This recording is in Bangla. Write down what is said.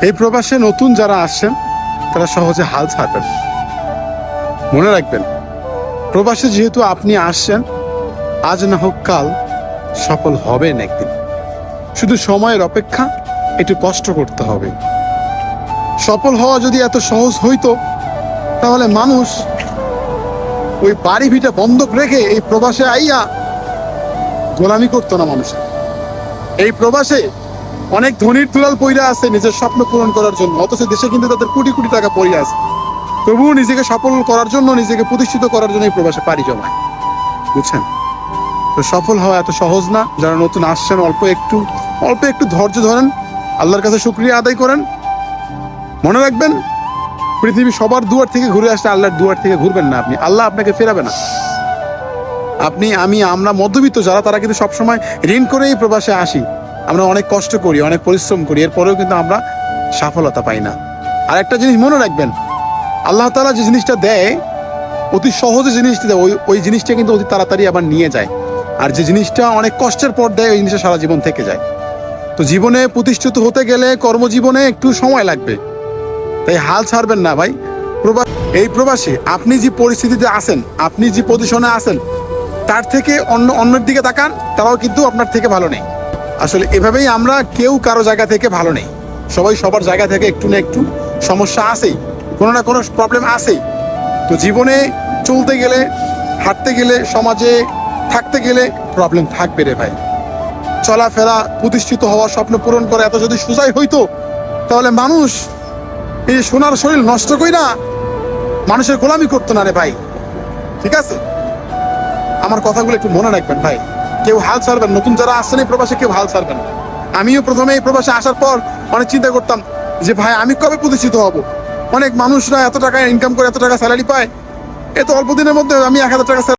এই প্রবাসে নতুন যারা আসছেন তারা সহজে হাল ছাড়বেন। মনে রাখবেন, প্রবাসে যেহেতু আপনি আসছেন, আজ না হোক কাল সফল হবেন একদিন। শুধু সময়ের অপেক্ষা, একটু কষ্ট করতে হবে। সফল হওয়া যদি এত সহজ হইতো তাহলে মানুষ ওই বাড়ি ভিটা বন্ধক রেখে এই প্রবাসে আইয়া গোলামি করতো না মানুষের। এই প্রবাসে অনেক ধনীর দুলাল পইরা আছে নিজের স্বপ্ন পূরণ করার জন্য, অথচ দেশে কিন্তু তাদের কোটি কোটি টাকা পড়ে আছে, তবুও নিজেকে সফল করার জন্য, নিজেকে প্রতিষ্ঠিত করার জন্য এই প্রবাসে পাড়ি জমায়। বুঝছেন? তো সফল হওয়া এত সহজ না। যারা নতুন আসছেন, অল্প একটু ধৈর্য ধরেন, আল্লাহর কাছে শুকরিয়া আদায় করেন। মনে রাখবেন, পৃথিবী সবার দুয়ার থেকে ঘুরে আসলে আল্লাহর দুয়ার থেকে ঘুরবেন না আপনি, আল্লাহ আপনাকে ফেরাবে না। আপনি, আমি, আমরা মধ্যবিত্ত যারা, তারা কিন্তু সবসময় ঋণ করেই প্রবাসে আসি। আমরা অনেক কষ্ট করি, অনেক পরিশ্রম করি, এরপরেও কিন্তু আমরা সফলতা পাই না। আর একটা জিনিস মনে রাখবেন, আল্লাহ তাআলা যে জিনিসটা দেয়, অতি সহজে জিনিসটা দেয়, ওই জিনিসটা কিন্তু অতি তাড়াতাড়ি আবার নিয়ে যায়। আর যে জিনিসটা অনেক কষ্টের পর দেয়, ওই জিনিসটা সারা জীবন থেকে যায়। তো জীবনে প্রতিষ্ঠিত হতে গেলে কর্মজীবনে একটু সময় লাগবে, তাই হাল ছাড়বেন না ভাই। এই প্রবাসে আপনি যে পরিস্থিতিতে আছেন, আপনি যে পজিশনে আছেন, তার থেকে অন্যের দিকে তাকান, তারাও কিন্তু আপনার থেকে ভালো নেই। আসলে এভাবেই আমরা কেউ কারো জায়গা থেকে ভালো নেই। সবাই সবার জায়গা থেকে একটু না একটু সমস্যা আছেই, কোনো না কোনো প্রবলেম আছেই। তো জীবনে চলতে গেলে, হাঁটতে গেলে, সমাজে থাকতে গেলে প্রবলেম থাকবে রে ভাই। চলাফেরা, প্রতিষ্ঠিত হওয়া, স্বপ্ন পূরণ করা এত যদি সোজাই হইতো, তাহলে মানুষ এই সোনার শরীর নষ্ট কইরা মানুষের গোলামি করতো না রে ভাই। ঠিক আছে? আমার কথাগুলো একটু মনে রাখবেন ভাই। কেউ হাল ছাড়বেন, নতুন যারা আসছেন এই প্রবাসে কেউ হাল ছাড়বেন না। আমিও প্রথমে এই প্রবাসে আসার পর অনেক চিন্তা করতাম যে ভাই আমি কবে প্রতিষ্ঠিত হব। অনেক মানুষরা এত টাকা ইনকাম করে, এত টাকা স্যালারি পায়, এত অল্প দিনের মধ্যে আমি 1000 টাকা